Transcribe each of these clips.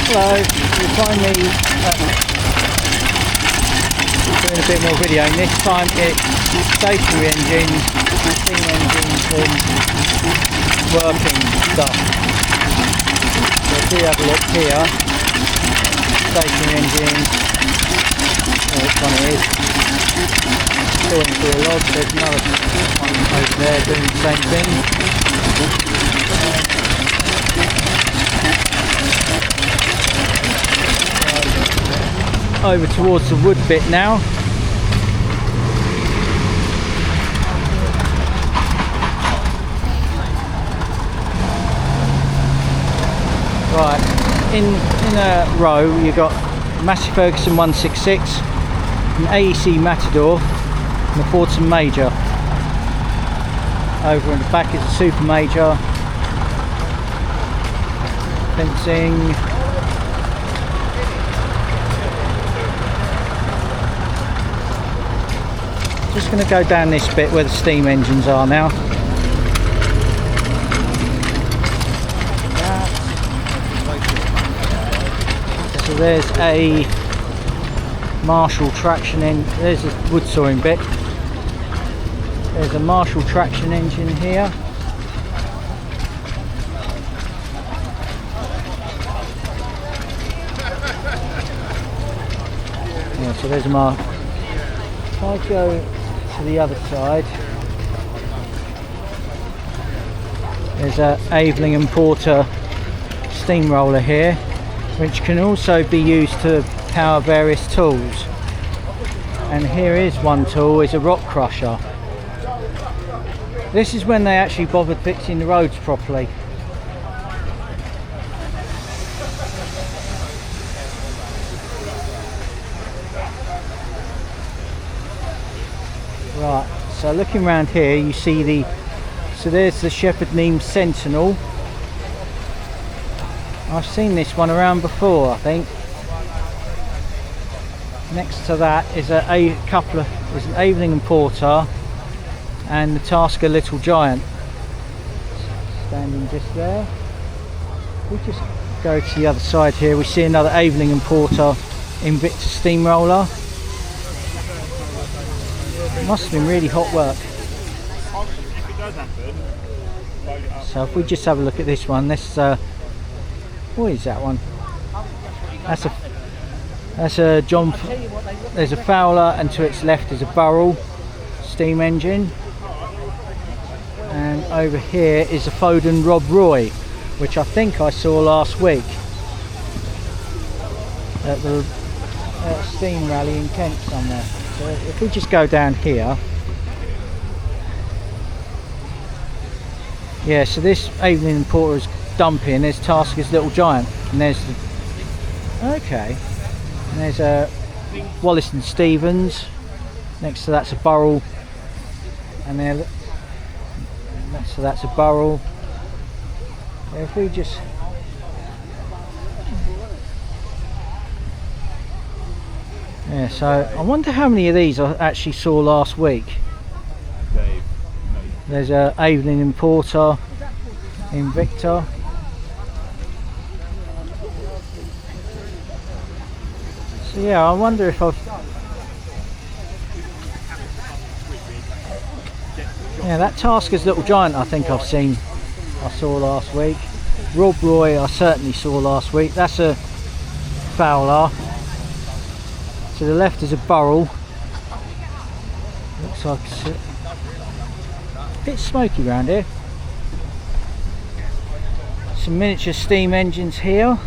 Hello, you'll find me doing a bit more video, and this time it's stationary engines, steam engines and working stuff. So if we have a look here, stationary engines, which one it is, going through a log. There's another one over there doing the same thing. Over towards the wood bit now. Right, in a row you've got Massey Ferguson 166, an AEC Matador and a Fordson Major. Over in the back is a Super Major, fencing. Just going to go down this bit where the steam engines are now. So there's a Marshall traction engine. There's a wood sawing bit. There's a Marshall traction engine here. Yeah, so there's a Marshall. If I go to the other side, there's a Aveling and Porter steamroller here, which can also be used to power various tools. And here is one tool, is a rock crusher. This is when they actually bothered fixing the roads properly. Right, so looking around here you see so there's the Shepherd Neame Sentinel. I've seen this one around before, I think. Next to that is an Aveling and Porter and the Tasker Little Giant. Standing just there. We just go to the other side here, we see another Aveling and Porter Invicta steamroller. Must have been really hot work. So if we just have a look at this one, this what is that one? That's a John. There's a Fowler, and to its left is a Burrell steam engine. And over here is a Foden Rob Roy, which I think I saw last week at the steam rally in Kent somewhere. So if we just go down here, yeah, so this Aveling and Porter's dumping, there's Tasker's Little Giant, and there's the, okay, and there's a Wallace and Stevens, next to that's a Burrell, and there next to that's a Burrell. If we just yeah, so I wonder how many of these I actually saw last week. There's a Aveling and Porter Invicta. So yeah, I wonder if I've... Yeah, that Tasker's Little Giant I think I saw last week. Rob Roy I certainly saw last week. That's a Fowler. To the left is a Burrell. Looks like it's a bit smoky around here. Some miniature steam engines here.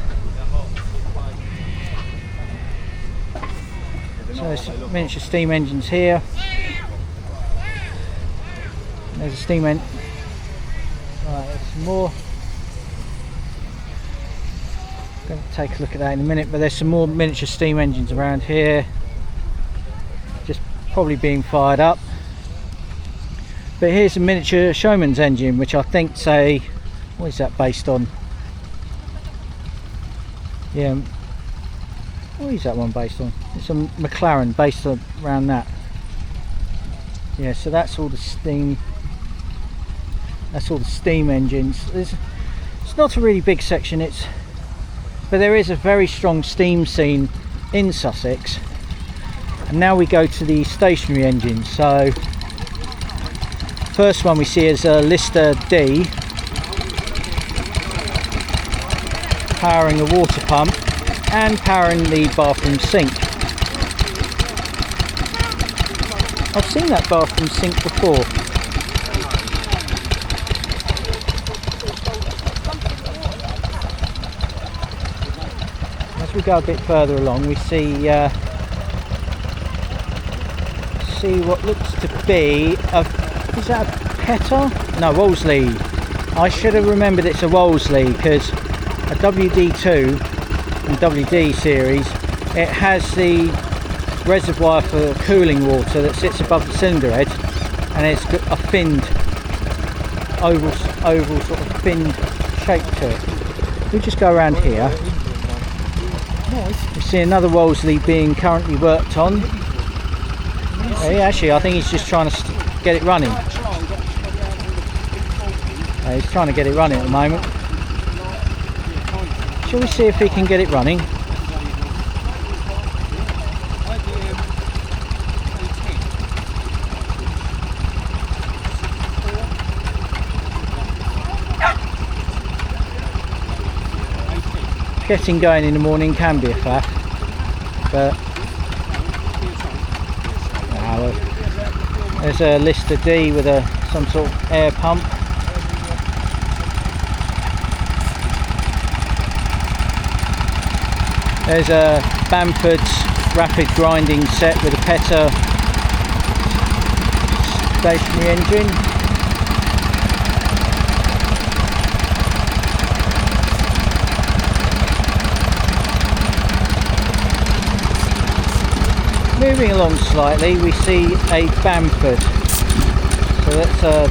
So there's some miniature steam engines here. There's a steam engine. Right, there's some more. Going to take a look at that in a minute, but there's some more miniature steam engines around here, just probably being fired up. But here's a miniature showman's engine, which I think say, what is that based on? Yeah, what is that one based on? It's a McLaren based on around that. Yeah, so that's all the steam. That's all the steam engines. It's not a really big section. It's But there is a very strong steam scene in Sussex. And now we go to the stationary engines. So first one we see is a Lister D, powering a water pump and powering the bathroom sink. I've seen that bathroom sink before. As we go a bit further along, we see what looks to be is that a Petter? No, Wolseley. I should have remembered it's a Wolseley, because a WD2 and WD series, it has the reservoir for cooling water that sits above the cylinder head, and it's got a finned oval sort of finned shape to it. We just go around here. We see another Wolseley being currently worked on. Actually, I think he's just trying to get it running. He's trying to get it running at the moment. Shall we see if he can get it running? Getting going in the morning can be a faff, but there's a Lister D with some sort of air pump. There's a Bamford's rapid grinding set with a Petter stationary engine. Moving along slightly, we see a Bamford. So that's a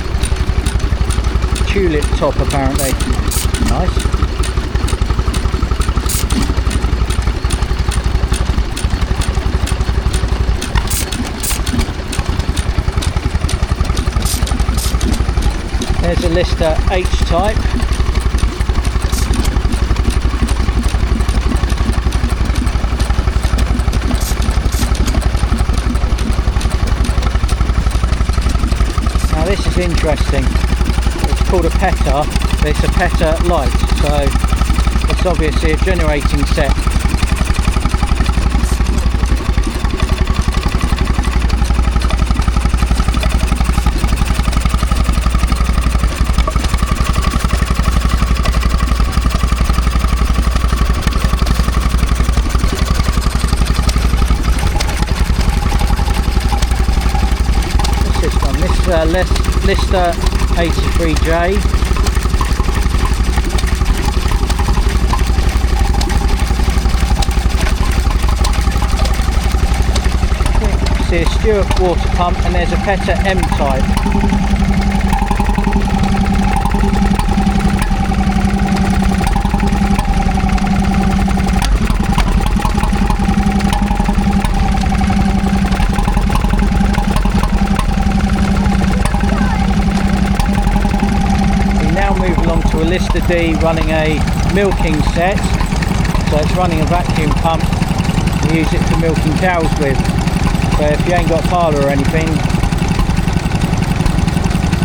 tulip top apparently. Nice. There's a Lister H-type. This is interesting. It's called a Petter, but it's a Petter light, so it's obviously a generating set. Lister 83J. See a Stewart water pump, and there's a Petter M-type. To a Lister D running a milking set, so it's running a vacuum pump. You use it for milking cows with, but if you ain't got a parlour or anything,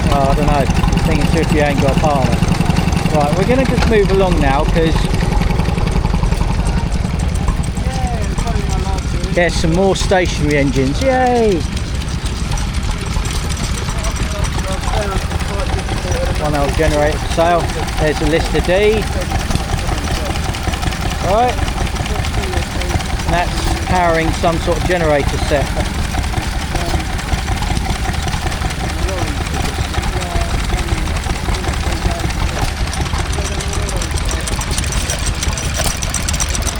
well, I don't know, I'm thinking too if you ain't got a parlour. Right, we're going to just move along now, because there's some more stationary engines. Yay! One old generator for sale. There's a Lister D. Right. And that's powering some sort of generator set.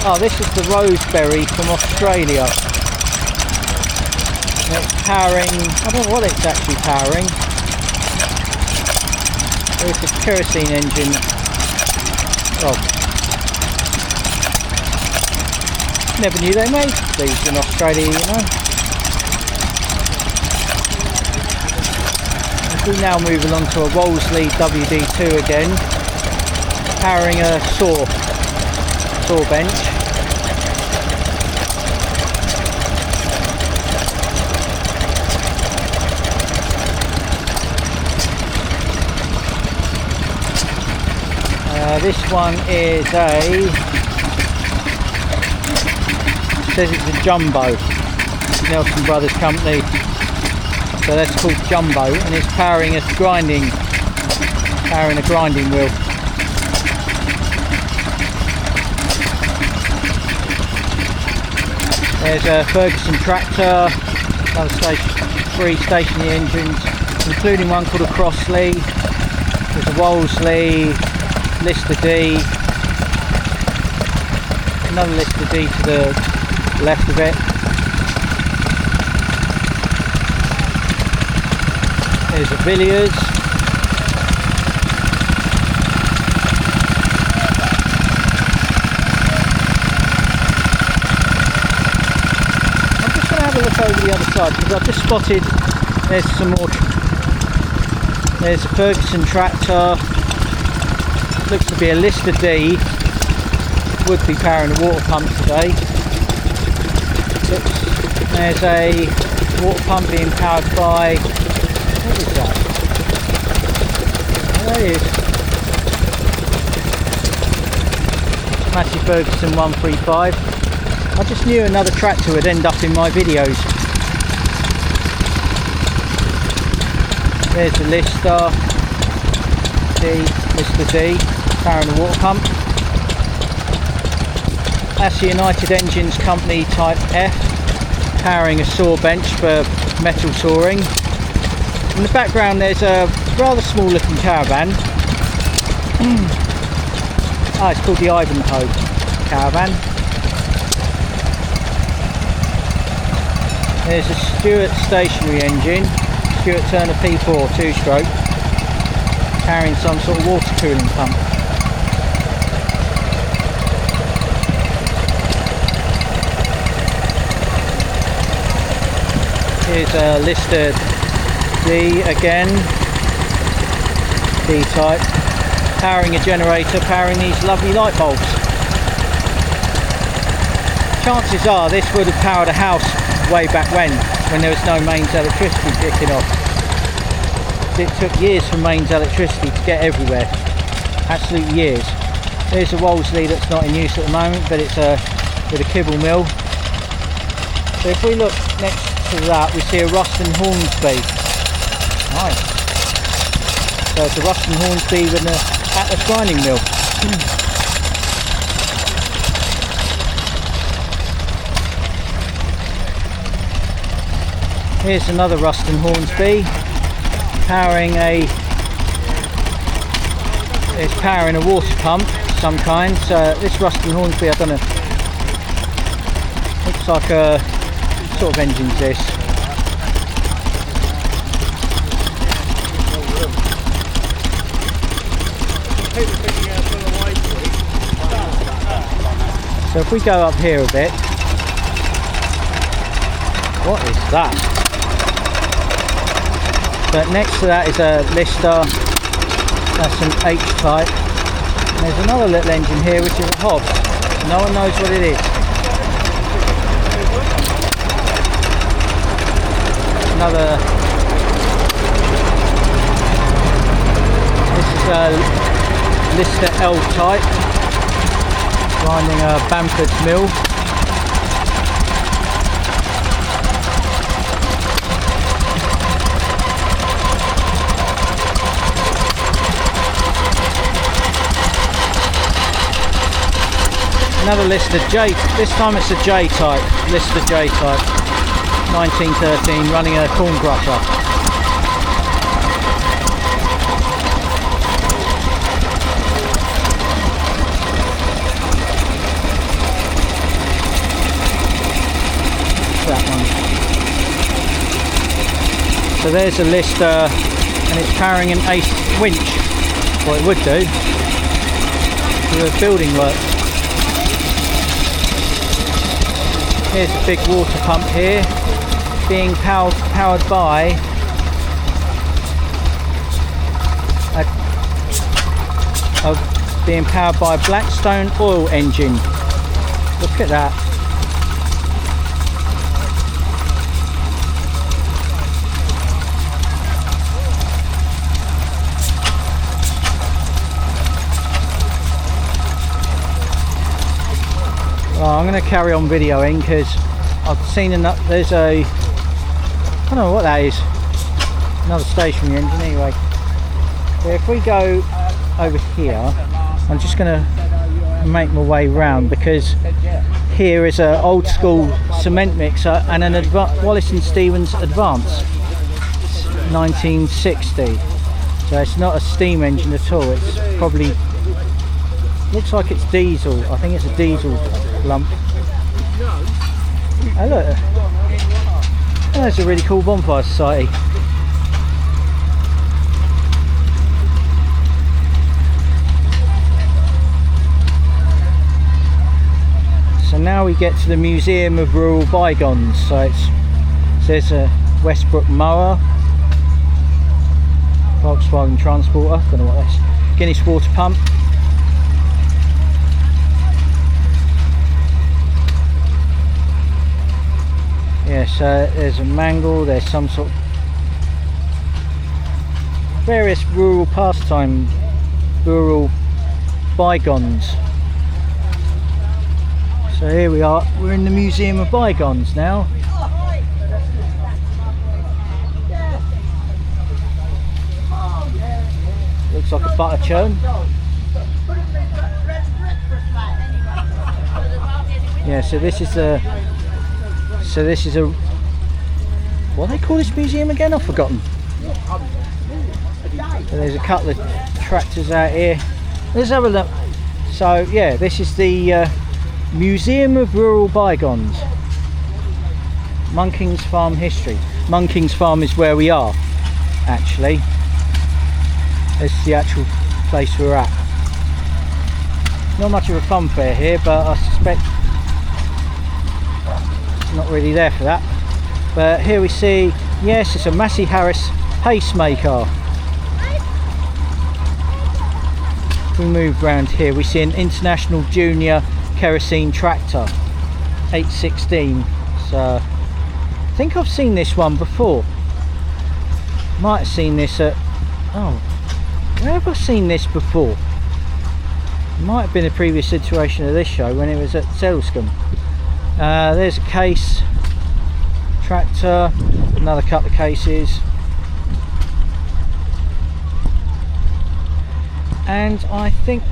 Oh, this is the Roseberry from Australia. And it's powering, I don't know what it's actually powering. It's a kerosene engine. Oh, never knew they made these in Australia, you know. If we now move along to a Wolseley WD2 again, powering a saw. saw bench. This one is says it's a Jumbo, Nelson Brothers company, so that's called Jumbo, and it's powering a grinding wheel. There's a Ferguson tractor, another 3 stationary engines, including one called a Crossley. There's a Wolseley, Lister D, another Lister D to the left of it. There's a Villiers. I'm just going to have a look over the other side because I've just spotted there's some more. There's a Ferguson tractor. Looks to be a Lister D. Would be powering a water pump today. There's a water pump being powered by, what is that? There it is. Massey Ferguson 135. I just knew another tractor would end up in my videos. There's the Lister D, powering a water pump. That's the United Engines Company Type F, powering a saw bench for metal sawing. In the background there's a rather small looking caravan. It's called the Ivanhoe caravan. There's a Stewart stationary engine, Stewart Turner P4 2-stroke, carrying some sort of water cooling pump. Here's a Lister D again, D-type, powering a generator, powering these lovely light bulbs. Chances are this would have powered a house way back when there was no mains electricity kicking off. It took years for mains electricity to get everywhere, absolute years. There's a Wolseley that's not in use at the moment, but it's with a kibble mill. So if we look next to that, we see a Ruston Hornsby. Nice. So it's a Ruston Hornsby with an Atlas grinding mill. Here's another Ruston Hornsby, powering a water pump of some kind. So this Ruston Hornsby, I don't know, looks like a sort of engine's this. So if we go up here a bit, what is that? But next to that is a Lister, that's an H-type. And there's another little engine here which is a Hobbs. No one knows what it is. This is a Lister L-type, grinding a Bamford's mill. Another Lister J, this time it's a J-type, Lister J-type, 1913, running a corn crusher. That one. So there's a Lister, and it's powering an Ace winch, well it would do, for the building work. Here's a big water pump here, being powered by a being powered by a Blackstone oil engine. Look at that. Well, I'm going to carry on videoing because I've seen there's a, I don't know what that is, another stationary engine anyway. But if we go over here, I'm just going to make my way round because here is an old school cement mixer and an Wallace and Stevens Advance 1960. So it's not a steam engine at all, it's probably, looks like it's diesel. I think it's a diesel lump. Oh look, oh, there's a really cool bonfire society. So now we get to the Museum of Rural Bygones. So it says a Westbrook mower, Volkswagen transporter, don't know what that's, Guinness water pump. Yeah, so there's a mangle, there's some sort of various rural pastime, rural bygones. So here we are, we're in the Museum of Bygones now. Looks like a butter churn. Yeah, so this is a, what do they call this museum again? I've forgotten. So there's a couple of tractors out here. Let's have a look. So yeah, this is the Museum of Rural Bygones, Monkings Farm history. Monkings Farm is where we are, actually. This is the actual place we're at. Not much of a fun fair here, but I suspect it's not really there for that. But here we see, yes, it's a Massey Harris pacemaker. If we move round here, we see an International Junior kerosene tractor 816. So I think I've seen this one before. Might have seen this at, oh, where have I seen this before? Might have been a previous iteration of this show when it was at Selscombe. There's a case tractor, another couple of cases, and I think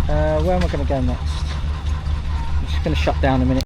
where am I going to go next? I'm just going to shut down a minute.